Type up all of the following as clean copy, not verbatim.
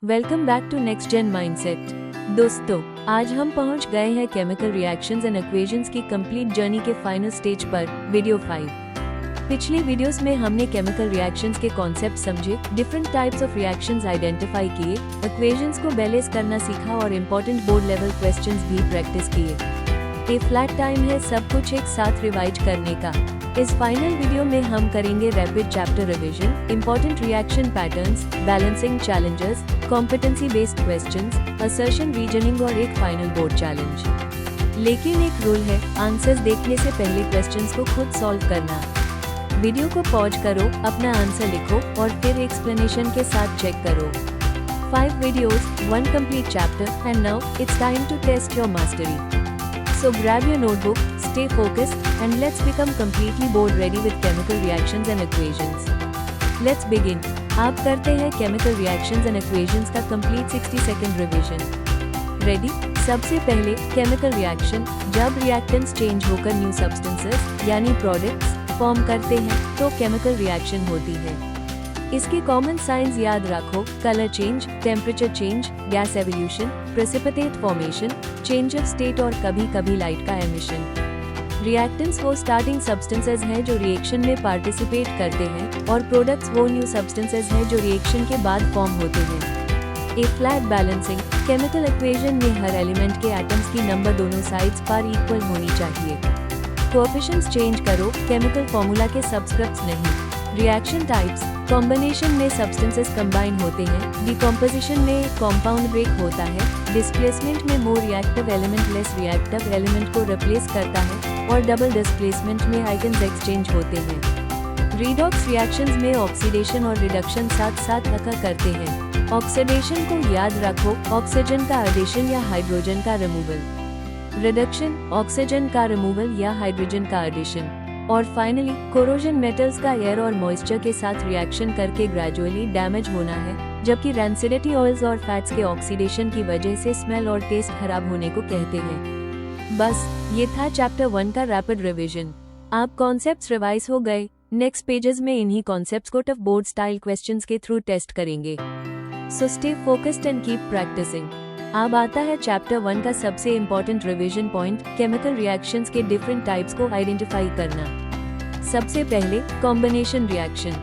Welcome back to next gen mindset. दोस्तों, आज हम पहुंच गए हैं केमिकल रिएक्शंस एंड इक्वेशंस की कंप्लीट जर्नी के फाइनल स्टेज पर, वीडियो 5। पिछली वीडियोस में हमने केमिकल रिएक्शंस के कॉन्सेप्ट समझे, different types of reactions identify किए, इक्वेशंस को बैलेंस करना सीखा और इम्पोर्टेंट बोर्ड लेवल क्वेश्चंस भी प्रैक्टिस किए। ये फ्लैट टाइम है सब कुछ एक साथ रिवाइज करने का। इस फाइनल वीडियो में हम करेंगे rapid chapter revision, important reaction patterns, balancing challenges, competency based questions, assertion reasoning और एक फाइनल बोर्ड चैलेंज। लेकिन एक रूल है, आंसर्स देखने से पहले क्वेश्चंस को खुद सॉल्व करना। वीडियो को पॉज करो, अपना आंसर लिखो और फिर एक्सप्लेनेशन के साथ चेक करो। 5 videos, 1 complete chapter, and now it's time to test your mastery. So grab your notebook, stay focused, and let's become completely board ready with chemical reactions and equations. Let's begin. आप करते हैं chemical reactions and equations का complete 60-second revision. Ready? सबसे पहले chemical reaction, जब reactants change होकर new substances यानी products form करते हैं तो chemical reaction होती है। इसके कॉमन साइंस याद रखो, colour change, temperature change, gas evolution, precipitate formation, change of state और कभी कभी लाइट का एमिशन। रिएक्टेंट्स वो स्टार्टिंग सब्सटेंसेस हैं जो रिएक्शन में पार्टिसिपेट करते हैं और प्रोडक्ट्स वो न्यू सब्सटेंसेस हैं जो रिएक्शन के बाद फॉर्म होते हैं। एक फ्लैट बैलेंसिंग केमिकल इक्वेशन में हर एलिमेंट के एटम्स की नंबर दोनों साइड्स पर इक्वल होनी चाहिए। कोएफिशिएंट्स चेंज करो, केमिकल फॉर्मूला के सबस्क्रिप्ट्स नहीं। रिएक्शन टाइप्स, कॉम्बिनेशन में सब्सटेंसेस कंबाइन होते हैं, डिकम्पोजिशन में कंपाउंड ब्रेक होता है, डिस्प्लेसमेंट में more reactive element less reactive element को रिप्लेस करता है और डबल डिस्प्लेसमेंट में आइगन्स एक्सचेंज होते हैं। रिडॉक्स रिएक्शंस में ऑक्सीडेशन और रिडक्शन साथ साथ अकर करते हैं। ऑक्सीडेशन को याद रखो, ऑक्सीजन का एडिशन या हाइड्रोजन का रिमूवल। रिडक्शन, ऑक्सीजन का रिमूवल या हाइड्रोजन का एडिशन। और फाइनली कोरोजन, मेटल्स का एयर और मॉइस्चर के साथ रिएक्शन करके ग्रेजुअली डैमेज होना है, जबकि रैंसिडिटी ऑयल्स और फैट्स के ऑक्सीडेशन की वजह से स्मेल और टेस्ट खराब होने को कहते हैं। बस ये था चैप्टर 1 का रैपिड रिवीजन। आप कॉन्सेप्ट्स रिवाइज हो गए। नेक्स्ट पेजेस में इन्हीं कॉन्सेप्ट्स को टफ बोर्ड स्टाइल क्वेश्चंस के थ्रू टेस्ट करेंगे। So stay focused and keep practicing. अब आता है चैप्टर 1 का सबसे important revision point, chemical reactions के डिफरेंट टाइप्स को आइडेंटिफाई करना। सबसे पहले कॉम्बिनेशन रिएक्शन,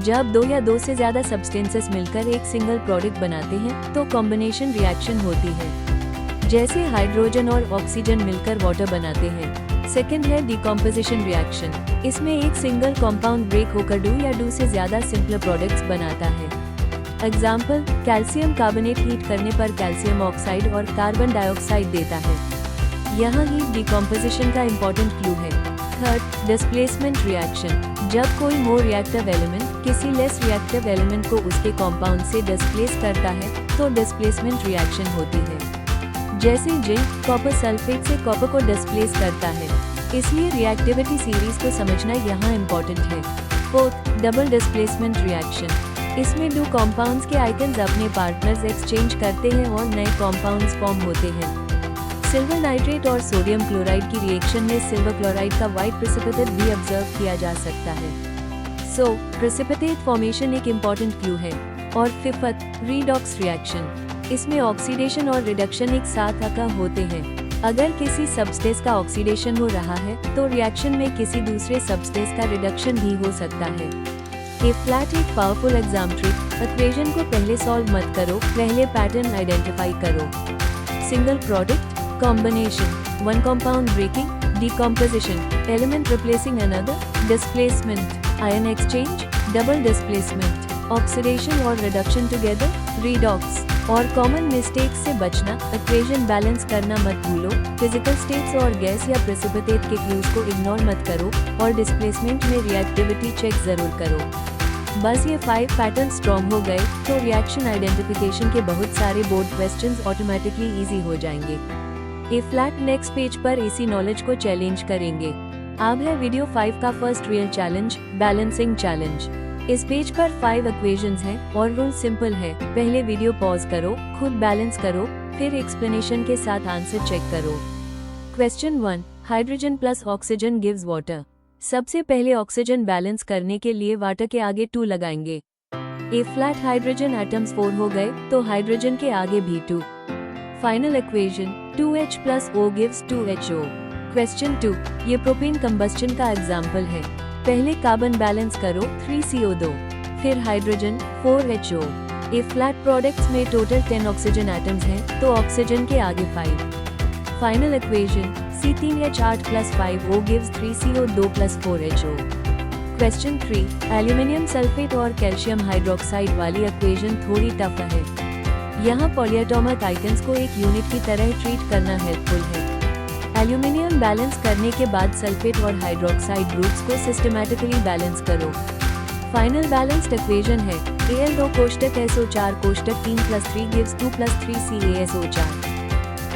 जब 2 या 2 से ज्यादा सब्सटेंसेस मिलकर एक सिंगल प्रोडक्ट बनाते हैं तो कॉम्बिनेशन रिएक्शन होती है। जैसे हाइड्रोजन और ऑक्सीजन मिलकर वाटर बनाते हैं। सेकेंड है डिकम्पोजिशन रिएक्शन, इसमें एक सिंगल कंपाउंड ब्रेक होकर 2 या 2 से ज्यादा सिंपल प्रोडक्ट्स बनाता है। एग्जाम्पल, कैल्शियम कार्बोनेट हीट करने पर कैल्शियम ऑक्साइड और कार्बन डाइऑक्साइड देता है। यहाँ हीट डिकम्पोजिशन का इम्पोर्टेंट क्लू है। थर्ड, डिस्प्लेसमेंट रिएक्शन, जब कोई मोर रिएक्टिव एलिमेंट किसी लेस रिएक्टिव एलिमेंट को उसके कंपाउंड से डिस्प्लेस करता है तो डिस्प्लेसमेंट रिएक्शन होती है। जैसे जिंक कॉपर सल्फेट से कॉपर को डिस्प्लेस करता है, इसलिए रिएक्टिविटी सीरीज को समझना यहाँ इम्पोर्टेंट है। फोर्थ, डबल डिस्प्लेसमेंट रिएक्शन, इसमें 2 कंपाउंड्स के आइकन्स अपने पार्टनर्स एक्सचेंज करते हैं और नए कंपाउंड्स फॉर्म होते हैं। सिल्वर नाइट्रेट और सोडियम क्लोराइड की रिएक्शन में सिल्वर क्लोराइड का व्हाइट प्रेसिपिटेट भी ऑब्जर्व किया जा सकता है। सो प्रेसिपिटेट फॉर्मेशन एक इम्पोर्टेंट क्लू है। और फिफ्थ, रीडॉक्स रिएक्शन, इसमें ऑक्सीडेशन और रिडक्शन एक साथ अकर होते हैं। अगर किसी सब्सटेंस का ऑक्सीडेशन हो रहा है तो रिएक्शन में किसी दूसरे सब्सटेंस का रिडक्शन भी हो सकता है। ए फ्लैट एक पावरफुल एग्जाम ट्रिक, इक्वेशन को पहले सॉल्व मत करो, पहले पैटर्न आइडेंटिफाई करो। Single product, combination, 1 compound breaking, decomposition, element replacing another, displacement, ion exchange, double displacement, oxidation और रिडक्शन टुगेदर, रिडॉक्स। और कॉमन मिस्टेक्स से बचना, इक्वेशन बैलेंस करना मत भूलो, फिजिकल स्टेट्स और गैस या प्रेसिपिटेट के क्लूज को इग्नोर मत करो और डिस्प्लेसमेंट में रिएक्टिविटी चेक जरूर करो। बस ये 5 पैटर्न स्ट्रॉन्ग हो गए तो रिएक्शन आइडेंटिफिकेशन के बहुत सारे बोर्ड क्वेश्चंस ऑटोमेटिकली इजी हो जाएंगे। ए फ्लैट नेक्स्ट पेज पर इसी नॉलेज को चैलेंज करेंगे। अब है वीडियो 5 का first real challenge, balancing challenge. इस पेज पर 5 इक्वेशंस हैं और रूल सिंपल है। पहले वीडियो पॉज करो, खुद बैलेंस करो, फिर एक्सप्लेनेशन के साथ आंसर चेक करो। Question 1, hydrogen plus oxygen gives water. सबसे पहले ऑक्सीजन बैलेंस करने के लिए वाटर के आगे 2 लगाएंगे। ए फ्लैट हाइड्रोजन एटम्स 4 हो गए तो हाइड्रोजन के आगे भी 2। Final equation 2H + O gives 2HO। Question 2, ये प्रोपेन कंबस्टन का एग्जाम्पल है। पहले कार्बन बैलेंस करो 3CO2, फिर हाइड्रोजन 4HO। ए फ्लैट प्रोडक्ट्स में टोटल 10 ऑक्सीजन एटम्स हैं तो ऑक्सीजन के आगे 5। Final equation C3H8 + 5O gives 3CO2 + 4HO। Question 3, aluminium sulphate और कैल्शियम हाइड्रोक्साइड वाली इक्वेशन थोड़ी टफ है। यहाँ पॉलीएटॉमिक आइकन्स को एक यूनिट की तरह ट्रीट करना हेल्पफुल है। एल्यूमिनियम बैलेंस करने के बाद सल्फेट और हाइड्रोक्साइड ग्रुप्स को सिस्टमैटिकली बैलेंस करो। फाइनल बैलेंस्ड इक्वेशन है Al2 कोष्टक SO4 कोष्टक 3 + 3 gives 2 + 3 CaSO4।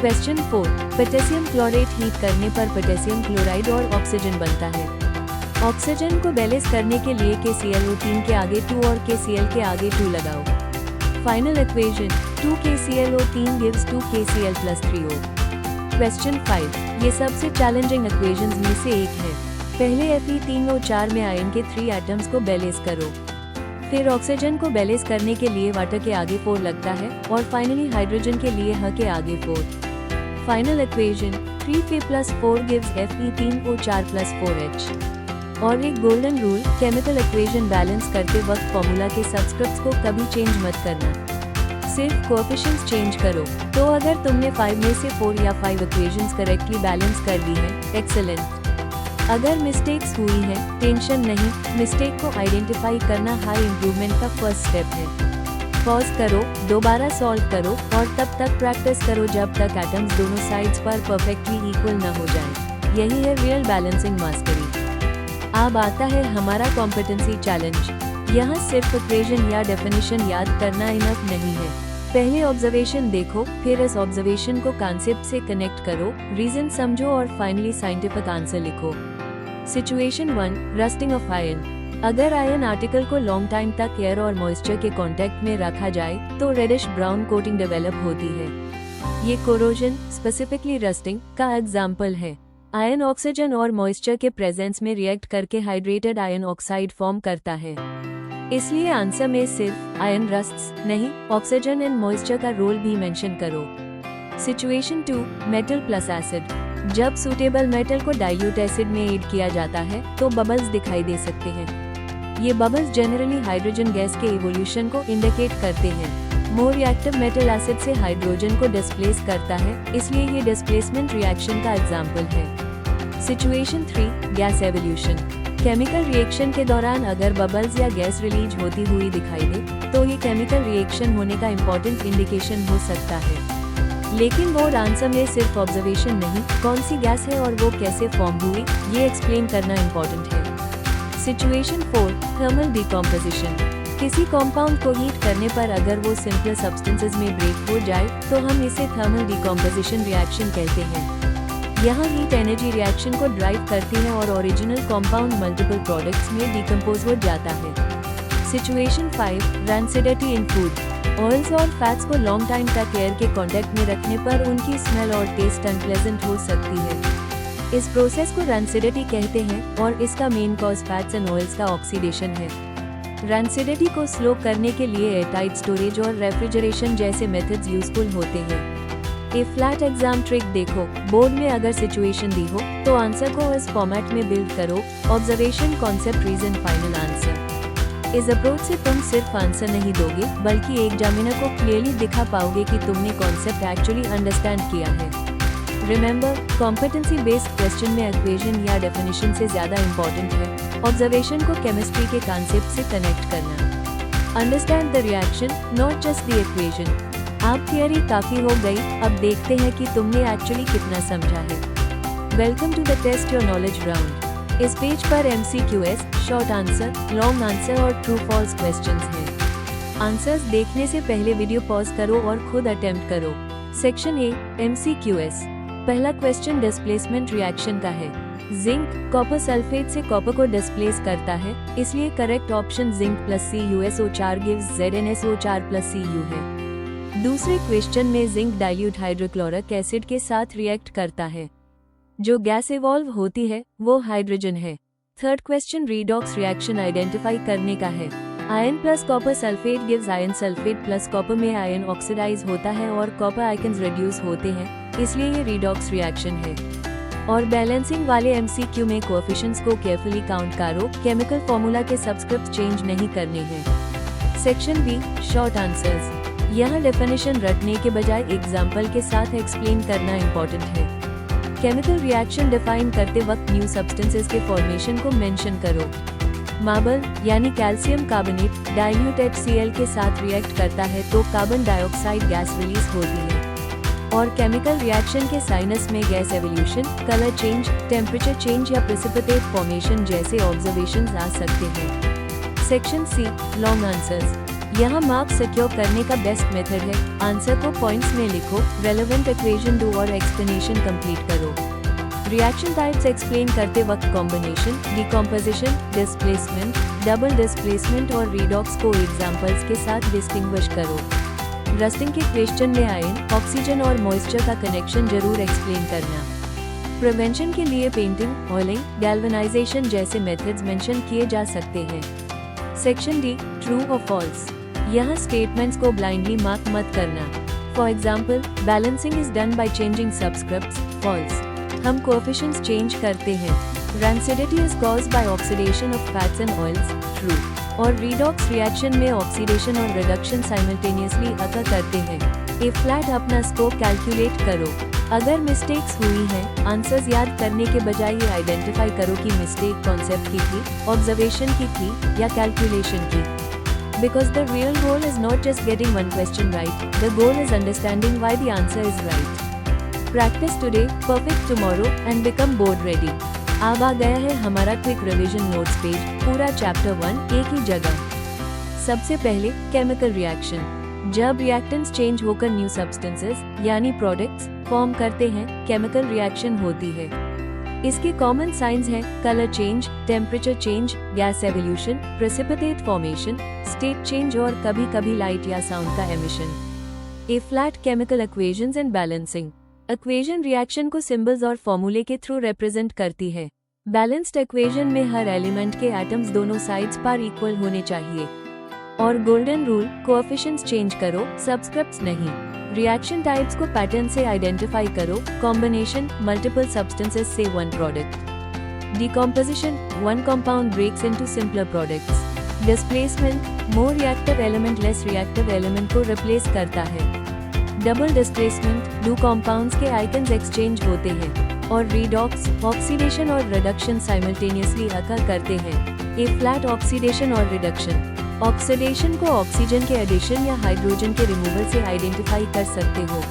Question 4, potassium chlorate heat करने पर पोटेशियम क्लोराइड और ऑक्सीजन बनता है। ऑक्सीजन को बैलेंस करने के लिए KClO3 के आगे 2 और KCl के आगे 2 लगाओ। Final equation 2KClO3 gives 2KCl + 3O। Question 5, ये सबसे चैलेंजिंग इक्वेशंस में से एक है। पहले Fe3O4 में आयन के 3 एटम्स को बैलेंस करो, फिर ऑक्सीजन को बैलेंस करने के लिए वाटर के आगे 4 लगता है और फाइनली हाइड्रोजन के लिए H के आगे 4। Final equation 3Fe + 4 gives Fe3O4 + 4H। और एक golden rule, chemical equation balance करते वक्त फॉर्मूला के सब्सक्रिप्ट्स को कभी चेंज मत करना, सिर्फ कोएफिशिएंट्स चेंज करो। तो अगर तुमने 5 में से 4 या 5 इक्वेशंस करेक्टली बैलेंस कर ली है, एक्सेलेंट। अगर मिस्टेक्स हुई है, टेंशन नहीं, मिस्टेक को आइडेंटिफाई करना हाई इम्प्रूवमेंट का फर्स्ट स्टेप है। पॉज करो, दोबारा सॉल्व करो और तब तक प्रैक्टिस करो जब तक एटम्स दोनों साइड्स पर परफेक्टली इक्वल न हो जाएं। यही है रियल बैलेंसिंग मास्टरी। अब आता है हमारा कॉम्पिटेंसी चैलेंज। यहाँ सिर्फ इक्वेशन या डेफिनेशन याद करना इनफ नहीं है। पहले ऑब्जर्वेशन देखो, फिर इस ऑब्जर्वेशन को कॉन्सेप्ट से कनेक्ट करो, रीजन समझो और फाइनली साइंटिफिक आंसर लिखो। Situation 1, rusting of ion. अगर आयन आर्टिकल को लॉन्ग टाइम तक एयर और मॉइस्चर के कांटेक्ट में रखा जाए तो रेडिश ब्राउन कोटिंग डेवलप होती है। ये कोरोजन, स्पेसिफिकली रस्टिंग का एग्जाम्पल है। आयन ऑक्सीजन और मॉइस्चर के प्रेजेंस में रिएक्ट करके हाइड्रेटेड आयन ऑक्साइड फॉर्म करता है। इसलिए आंसर में सिर्फ आयन रस्ट्स नहीं, ऑक्सीजन एंड मॉइस्चर का रोल भी मेंशन करो। Situation 2, metal plus acid. जब सूटेबल मेटल को डाइल्यूट एसिड में ऐड किया जाता है तो बबल्स दिखाई दे सकते हैं। ये बबल्स जनरली हाइड्रोजन गैस के इवोल्यूशन को इंडिकेट करते हैं। मोर रिएक्टिव मेटल एसिड से हाइड्रोजन को डिस्प्लेस करता है, इसलिए ये डिस्प्लेसमेंट रिएक्शन का एग्जाम्पल है। Situation 3, gas evolution. Chemical reaction के दौरान अगर बबल्स या गैस रिलीज होती हुई दिखाई दे तो ये केमिकल रिएक्शन होने का इम्पोर्टेंट इंडिकेशन हो सकता है। लेकिन बोर्ड आंसर में सिर्फ ऑब्जर्वेशन नहीं, कौन सी गैस है और वो कैसे फॉर्म हुई, ये एक्सप्लेन करना इम्पोर्टेंट है। Situation 4, thermal decomposition. किसी कंपाउंड को हीट करने पर अगर वो सिंपल सब्सटेंसेस में ब्रेक हो जाए तो हम इसे थर्मल डिकम्पोजिशन रिएक्शन कहते हैं। यहाँ हीट एनर्जी रिएक्शन को ड्राइव करती है और ओरिजिनल कंपाउंड मल्टीपल प्रोडक्ट्स में डिकम्पोज हो जाता है। सिचुएशन 5, रैंसिडिटी इन फूड। ऑयल्स और फैट्स को लॉन्ग टाइम तक एयर के कांटेक्ट में रखने पर उनकी स्मेल और टेस्ट अनप्लेजेंट हो सकती है। इस प्रोसेस को रैंसिडिटी कहते हैं और इसका main cause fats and oils का ऑक्सीडेशन है। रैंसिडिटी को स्लो करने के लिए एयरटाइट स्टोरेज और रेफ्रिजरेशन जैसे मेथड्स यूजफुल होते हैं। ए फ्लैट एग्जाम ट्रिक देखो, बोर्ड में अगर सिचुएशन दी हो तो आंसर को इस फॉर्मेट में बिल्ड करो, observation, concept, reason, final answer. इस अप्रोच से तुम सिर्फ आंसर नहीं दोगे बल्कि एग्जामिनर को क्लियरली दिखा पाओगे कि तुमने कॉन्सेप्ट एक्चुअली अंडरस्टैंड किया है। रिमेंबर, कॉम्पिटेंसी बेस्ड क्वेश्चन में इक्वेशन या डेफिनेशन से ज्यादा इम्पोर्टेंट है ऑब्जर्वेशन को केमिस्ट्री के कॉन्सेप्ट से कनेक्ट करना। Understand the reaction, not just the equation. आप थियरी काफी हो गई, अब देखते हैं कि तुमने एक्चुअली कितना समझा है। Welcome to the test your knowledge round. इस पेज पर MCQs, short answer, long answer और ट्रू फॉल्स क्वेश्चंस हैं। आंसर्स देखने से पहले वीडियो पॉज करो और खुद अटेम्प्ट करो। Section A, MCQs। पहला क्वेश्चन डिस्प्लेसमेंट रिएक्शन का है। जिंक कॉपर सल्फेट से कॉपर को डिस्प्लेस करता है, इसलिए correct option zinc plus CuSO4 gives ZnSO4 plus Cu है। दूसरे क्वेश्चन में जिंक डाइल्यूट हाइड्रोक्लोरिक एसिड के साथ रिएक्ट करता है। जो गैस इवॉल्व होती है वो हाइड्रोजन है। Third question redox reaction identify करने का है। Iron plus copper sulphate gives iron sulphate plus copper में आयरन ऑक्सीडाइज होता है और कॉपर आइकन्स रिड्यूस होते हैं, इसलिए ये रिडॉक्स रिएक्शन है। और बैलेंसिंग वाले एमसीक्यू में कोएफिशिएंट्स को केयरफुली काउंट करो, केमिकल फॉर्मूला के सबस्क्रिप्ट चेंज नहीं करने हैं। Section B, short answers. यहाँ डेफिनेशन रटने के बजाय एग्जाम्पल के साथ एक्सप्लेन करना इम्पोर्टेंट है। केमिकल रिएक्शन डिफाइन करते वक्त न्यू सब्सटेंसेस के फॉर्मेशन को मेंशन करो। मार्बल यानी कैल्शियम कार्बोनेट डाइल्यूट HCl के साथ रिएक्ट करता है तो कार्बन डाइऑक्साइड गैस रिलीज होती है। और केमिकल रिएक्शन के साइनस में gas evolution, colour change, temperature change या प्रेसिपिटेट फॉर्मेशन जैसे ऑब्जर्वेशंस आ सकते हैं। Section C, long answers. यहाँ मार्क्स सिक्योर करने का बेस्ट मेथड है, आंसर को पॉइंट्स में लिखो, रेलेवेंट इक्वेशन दो और एक्सप्लेनेशन कंप्लीट करो। रिएक्शन टाइप्स एक्सप्लेन करते वक्त combination, decomposition, displacement, double displacement और रिडॉक्स को एग्जांपल्स के साथ डिस्टिंग्विश करो। रस्टिंग के क्वेश्चन में आयरन, ऑक्सीजन और मॉइस्चर का कनेक्शन जरूर एक्सप्लेन करना। प्रिवेंशन के लिए पेंटिंग, ऑयलिंग, गैल्वेनाइजेशन जैसे मेथड्स मेंशन किए जा सकते हैं। सेक्शन डी, ट्रू और फॉल्स। यहाँ स्टेटमेंट्स को ब्लाइंडली मार्क मत करना। For example, balancing is done by changing subscripts, false. हम कोएफिशिएंट्स चेंज करते हैं। Rancidity is caused by oxidation of fats and oils, true. और रिडॉक्स रिएक्शन में ऑक्सीडेशन और रिडक्शन साइमल्टेनियसली अकर करते हैं। ए फ्लैट अपना स्कोप कैलकुलेट करो। अगर मिस्टेक्स हुई हैं, आंसर्स याद करने के बजाय ये आइडेंटिफाई करो कि मिस्टेक कॉन्सेप्ट की थी, ऑब्जर्वेशन की थी या कैलकुलेशन की। Because the real goal is not just getting one question right, the goal is understanding why the answer is right. Practice today, perfect tomorrow and become board ready. अब आ गया है हमारा क्विक रिवीजन नोट्स पेज, पूरा chapter 1 एक ही जगह। सबसे पहले chemical reaction. जब रिएक्टेंट्स चेंज होकर न्यू सब्सटेंसेस यानी प्रोडक्ट्स फॉर्म करते हैं, केमिकल रिएक्शन होती है। इसके कॉमन साइंस हैं colour change, temperature change, gas evolution, precipitate formation, state change और कभी कभी लाइट या साउंड का emission. A flat chemical equations and balancing. Equation reaction को सिंबल्स और फॉर्मूले के थ्रू रिप्रेजेंट करती है। बैलेंस्ड इक्वेशन में हर एलिमेंट के एटम्स दोनों साइड्स पर इक्वल होने चाहिए। और गोल्डन रूल, कोएफिशिएंट्स चेंज करो, सबस्क्रिप्ट्स नहीं। रिएक्शन टाइप्स को पैटर्न से आइडेंटिफाई करो, कॉम्बिनेशन, मल्टीपल सब्सटेंसेस से one product. Decomposition, one compound breaks into simpler products. Displacement, more reactive element less reactive element को रिप्लेस करता है। डबल डिस्प्लेसमेंट, दो कंपाउंड्स के आइकन्स एक्सचेंज होते हैं। और रिडॉक्स, ऑक्सीडेशन और रिडक्शन साइमल्टेनियसली अकर करते हैं। ए फ्लैट ऑक्सीडेशन और रिडक्शन। ऑक्सीडेशन को ऑक्सीजन के एडिशन या हाइड्रोजन के रिमूवल से आइडेंटिफाई कर सकते हो।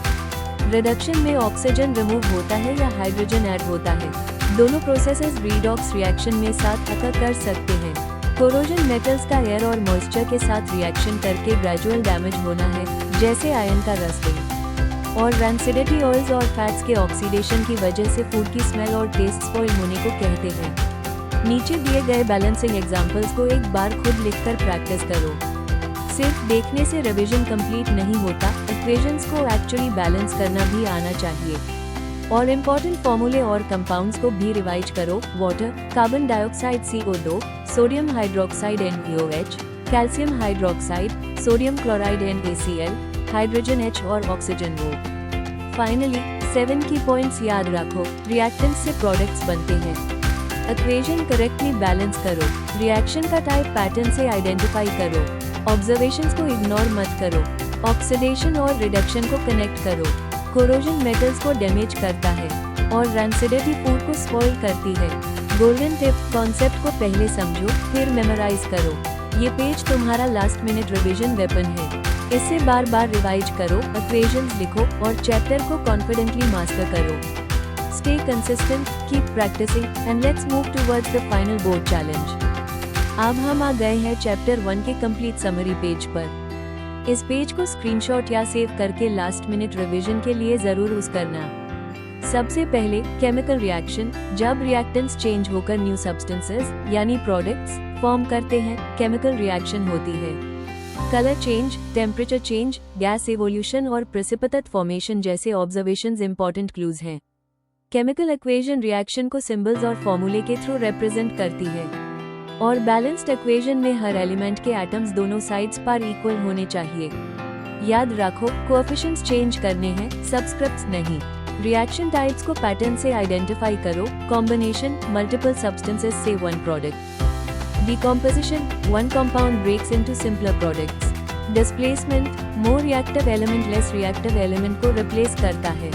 रिडक्शन में ऑक्सीजन रिमूव होता है या हाइड्रोजन ऐड होता है। दोनों प्रोसेसेस रिडॉक्स रिएक्शन में साथ अकर कर सकते हैं। कोरोजन मेटल्स का एयर और मॉइस्चर के साथ रिएक्शन करके ग्रेजुअल डैमेज होना है, जैसे आयरन का रस्टिंग। और रैंसिडिटी ऑयल्स और फैट्स के ऑक्सीडेशन की वजह से फूड की स्मेल और टेस्ट स्पॉइल होने को कहते हैं। नीचे दिए गए बैलेंसिंग एग्जाम्पल्स को एक बार खुद लिखकर प्रैक्टिस करो। सिर्फ देखने से रिवीजन कंप्लीट नहीं होता, इक्वेशंस को एक्चुअली बैलेंस करना भी आना चाहिए। और इम्पोर्टेंट फॉर्मूले और कंपाउंड्स को भी रिवाइज करो। Water, carbon dioxide CO2, sodium hydroxide NaOH, calcium hydroxide, sodium chloride NaCl, hydrogen H और ऑक्सीजन O। फाइनली 7 की पॉइंट्स याद रखो। रिएक्टेंट्स से प्रोडक्ट्स बनते हैं। इक्वेशन करेक्टली बैलेंस करो। रिएक्शन का टाइप पैटर्न से आइडेंटिफाई करो। ऑब्जर्वेशंस को इग्नोर मत करो। ऑक्सीडेशन और रिडक्शन को कनेक्ट करो। कोरोजन मेटल्स को डैमेज करता है और रैंसिडिटी फूड को स्पॉइल करती है। गोल्डन टिप, कॉन्सेप्ट को पहले समझो फिर मेमोराइज करो। ये पेज तुम्हारा लास्ट मिनट रिवीजन वेपन है। इसे बार बार रिवाइज करो, इक्वेशंस लिखो और चैप्टर को कॉन्फिडेंटली मास्टर करो। Stay consistent, keep practicing, and let's move towards the final board challenge. अब हम आ गए हैं चैप्टर 1 के कंप्लीट समरी पेज पर। इस पेज को स्क्रीनशॉट या सेव करके लास्ट मिनट रिवीजन के लिए जरूर यूज करना। सबसे पहले केमिकल रिएक्शन। जब रिएक्टेंट्स चेंज होकर न्यू सब्सटेंसेस यानी प्रोडक्ट्स फॉर्म करते हैं, केमिकल रिएक्शन होती है। Colour change, temperature change, gas evolution और प्रेसिपिटेट फॉर्मेशन जैसे ऑब्जर्वेशंस इंपॉर्टेंट क्लूज हैं। केमिकल इक्वेशन रिएक्शन को सिंबल्स और फॉर्मूले के थ्रू रिप्रेजेंट करती है। और बैलेंस्ड इक्वेशन में हर एलिमेंट के एटम्स दोनों साइड्स पर इक्वल होने चाहिए। याद रखो, कोएफिशिएंट्स चेंज करने हैं, सबस्क्रिप्ट्स नहीं। रिएक्शन टाइप्स को पैटर्न से आइडेंटिफाई करो। कॉम्बिनेशन, मल्टीपल सब्सटेंसेस से one product. Decomposition, one compound breaks into simpler products. Displacement, more reactive element less reactive element को रिप्लेस करता है।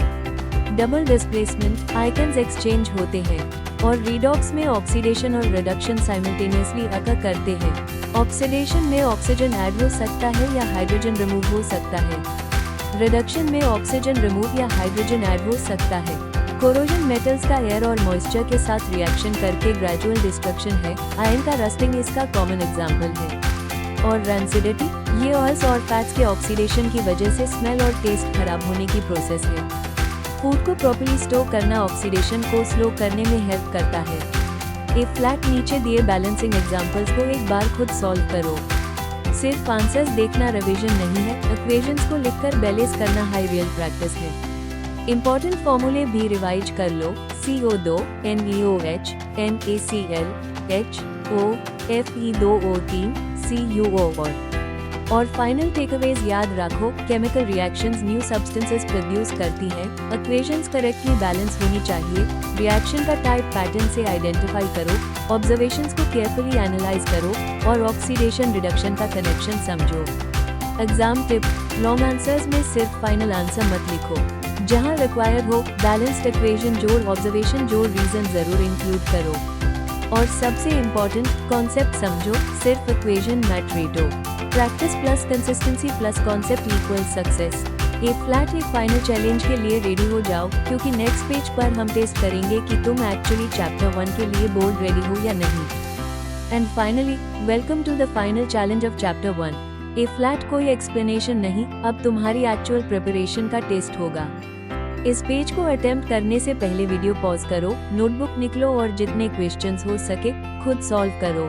डबल डिस्प्लेसमेंट, आइकन्स एक्सचेंज होते हैं। और रिडॉक्स में ऑक्सीडेशन और रिडक्शन साइमल्टेनियसली अकर करते हैं। ऑक्सीडेशन में ऑक्सीजन ऐड हो सकता है या हाइड्रोजन रिमूव हो सकता है। रिडक्शन में ऑक्सीजन रिमूव या हाइड्रोजन ऐड हो सकता है। कोरोजन मेटल्स का एयर और मॉइस्चर के साथ रिएक्शन करके ग्रेजुअल डिस्ट्रक्शन है। आयन का रस्टिंग इसका कॉमन एग्जाम्पल है। और रैंसिडिटी, ये ऑयल्स और फैट्स के ऑक्सीडेशन की वजह से स्मेल और टेस्ट खराब होने की प्रोसेस है। फूड को प्रॉपर्ली स्टोर करना ऑक्सीडेशन को स्लो करने में हेल्प करता है। ए फ्लैट, नीचे दिए बैलेंसिंग एग्जांपल्स को एक बार खुद सॉल्व करो। सिर्फ आंसर्स देखना रिवीजन नहीं है, इक्वेशंस को लिखकर बैलेंस करना हाई रियल प्रैक्टिस है। इंपॉर्टेंट फॉर्मूले भी रिवाइज कर लो। CO2 NeOH NaCl HO Fe2O3 CuO और फाइनल टेकअवेज याद रखो, chemical reactions new substances produce करती हैं, इक्वेशंस करेक्टली बैलेंस होनी चाहिए, रिएक्शन का टाइप पैटर्न से आइडेंटिफाई करो, ऑब्जर्वेशंस को केयरफुली एनालाइज करो और ऑक्सीडेशन रिडक्शन का कनेक्शन समझो। एग्जाम टिप, लॉन्ग आंसर्स में सिर्फ फाइनल आंसर मत लिखो। जहां रिक्वायर्ड हो बैलेंस्ड इक्वेशन जोड़, ऑब्जर्वेशन जोड़, रीजन जरूर इंक्लूड करो। और सबसे इम्पोर्टेंट कॉन्सेप्ट समझो, सिर्फ इक्वेशन मत रेटो। Practice plus consistency plus concept equal success. ए फ्लैट एक फाइनल चैलेंज के लिए रेडी हो जाओ, क्योंकि नेक्स्ट पेज पर हम टेस्ट करेंगे कि तुम एक्चुअली चैप्टर 1 के लिए बोर्ड रेडी हो या नहीं। And finally, welcome to the final challenge of chapter 1। ए फ्लैट कोई एक्सप्लेनेशन नहीं, अब तुम्हारी एक्चुअल प्रिपरेशन का टेस्ट होगा। इस पेज को अटेम्प्ट करने से पहले वीडियो पॉज करो, नोटबुक निकलो और जितने क्वेश्चंस हो सके खुद सॉल्व करो।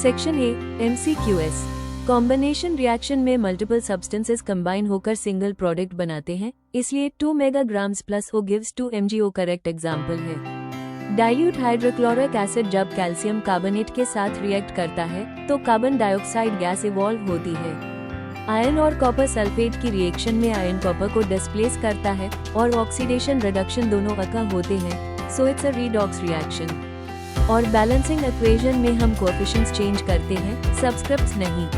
Section A, MCQS। Combination reaction में मल्टीपल सब्सटेंसेस कंबाइन होकर सिंगल प्रोडक्ट बनाते हैं, इसलिए 2 megagrams plus O gives 2 mgO correct example है। डाइल्यूट हाइड्रोक्लोरिक एसिड जब कैल्शियम कार्बोनेट के साथ रिएक्ट करता है तो कार्बन डाइऑक्साइड गैस इवॉल्व होती है। आयरन और कॉपर सल्फेट की रिएक्शन में आयरन कॉपर को डिस्प्लेस करता है और ऑक्सीडेशन रिडक्शन दोनों अकर होते हैं, so it's a redox reaction. और बैलेंसिंग इक्वेशन में हम कोएफिशिएंट्स चेंज करते हैं, सबस्क्रिप्ट्स नहीं।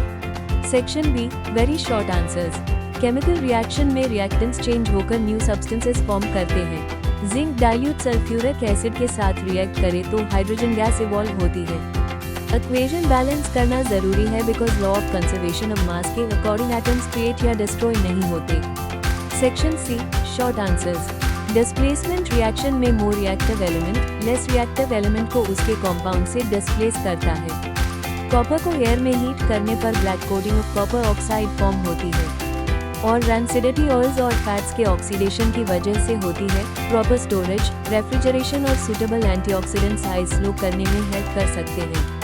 Section B, very short answers. Chemical reaction में रिएक्टेंट्स चेंज होकर न्यू सब्सटेंसेस फॉर्म करते हैं। जिंक डाइल्यूट सल्फ्यूरिक एसिड के साथ रिएक्ट करे तो हाइड्रोजन गैस इवॉल्व होती है। इक्वेशन बैलेंस करना जरूरी है because law of conservation of mass के अकॉर्डिंग एटम्स क्रिएट या डिस्ट्रॉय नहीं होते। Section C, short answers. Displacement reaction में more reactive element less reactive element को उसके कंपाउंड से डिस्प्लेस करता है। कॉपर को एयर में हीट करने पर black coating of copper oxide form होती है। और रैंसिडिटी ऑयल्स और फैट्स के ऑक्सीडेशन की वजह से होती है। प्रॉपर स्टोरेज, रेफ्रिजरेशन और सूटेबल एंटीऑक्सीडेंट साइज स्लो करने में हेल्प कर सकते हैं।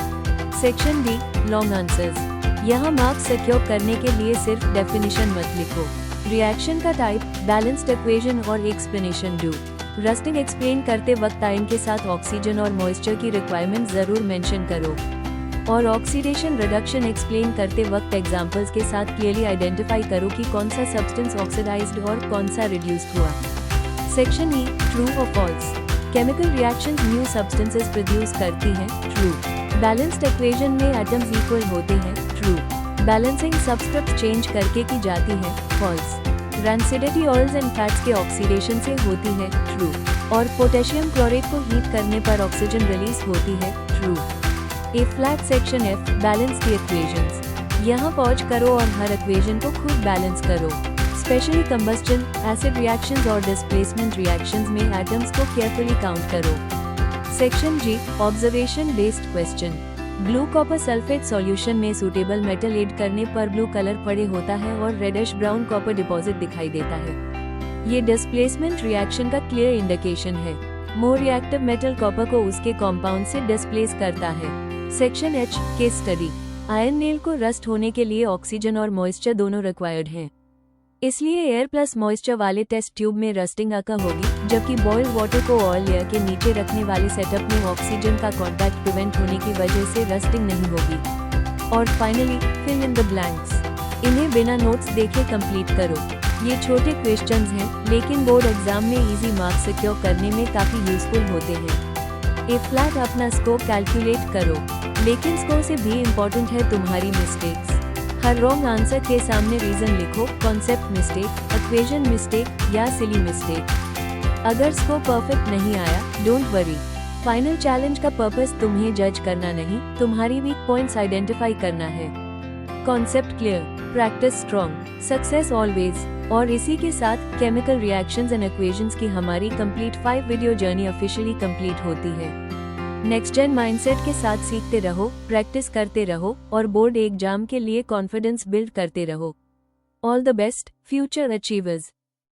Section D, long answers. यहाँ मार्क्स सिक्योर करने के लिए सिर्फ डेफिनेशन मत लिखो। रिएक्शन का टाइप, बैलेंस्ड इक्वेशन और एक्सप्लेनेशन डू। रस्टिंग एक्सप्लेन करते वक्त आयन के साथ ऑक्सीजन और मॉइस्चर की रिक्वायरमेंट जरूर मेंशन करो। और ऑक्सीडेशन रिडक्शन एक्सप्लेन करते वक्त एग्जांपल्स के साथ क्लियरली आइडेंटिफाई करो कि कौन सा सब्सटेंस ऑक्सीडाइज्ड और कौन सा रिड्यूस्ड हुआ। सेक्शन ई, ट्रू और false. Chemical reactions new substances produce करती हैं, ट्रू। बैलेंस्ड इक्वेशन में एटम्स इक्वल होते हैं, ट्रू। बैलेंसिंग सबस्क्रिप्ट चेंज करके की जाती है, false. Rancidity oils and fats के ऑक्सीडेशन से होती है, ट्रू। और पोटेशियम क्लोराइड को हीट करने पर ऑक्सीजन रिलीज होती है, ट्रू। ए फ्लैट section F, balance the equations. यहाँ पॉज करो और हर इक्वेशन को खुद बैलेंस करो। स्पेशली कंबस्टन, एसिड रिएक्शंस और डिस्प्लेसमेंट रिएक्शंस में एटम्स को केयरफुली काउंट करो। Section G, observation based question. Blue copper sulphate solution में सूटेबल मेटल ऐड करने पर ब्लू कलर पड़े होता है और रेडिश ब्राउन कॉपर डिपॉजिट दिखाई देता है। ये डिस्प्लेसमेंट रिएक्शन का क्लियर इंडिकेशन है। मोर रिएक्टिव मेटल कॉपर को उसके कंपाउंड से डिस्प्लेस करता है। Section H, case study. Iron nail को रस्ट होने के लिए ऑक्सीजन और मॉइस्चर दोनों रिक्वायर्ड हैं। इसलिए एयर प्लस मॉइस्चर वाले टेस्ट ट्यूब में रस्टिंग अकर होगी, जबकि बॉइल्ड वाटर को ऑयल लेयर के नीचे रखने वाले सेटअप में ऑक्सीजन का कॉन्टैक्ट प्रिवेंट होने की वजह से रस्टिंग नहीं होगी। और finally fill in the blanks. इन्हें बिना नोट्स देखे कंप्लीट करो। ये छोटे क्वेश्चंस हैं, लेकिन बोर्ड एग्जाम में इजी मार्क्स सिक्योर करने में काफी यूजफुल होते हैं। ए फ्लैट अपना स्कोर कैलकुलेट करो, लेकिन स्कोर से भी इम्पोर्टेंट है तुम्हारी मिस्टेक्स। हर रॉन्ग आंसर के सामने रीजन लिखो, कॉन्सेप्ट मिस्टेक, इक्वेशन मिस्टेक या सिली मिस्टेक। अगर स्कोर परफेक्ट नहीं आया, डोंट वरी। फाइनल चैलेंज का पर्पस तुम्हें जज करना नहीं, तुम्हारी वीक पॉइंट्स आइडेंटिफाई करना है। Concept clear, practice strong, success always. और इसी के साथ केमिकल रिएक्शंस एंड इक्वेशंस की हमारी complete 5 video journey officially complete होती है। नेक्स्ट जेन माइंडसेट के साथ सीखते रहो, प्रैक्टिस करते रहो और बोर्ड एग्जाम के लिए कॉन्फिडेंस बिल्ड करते रहो। All the best, future achievers.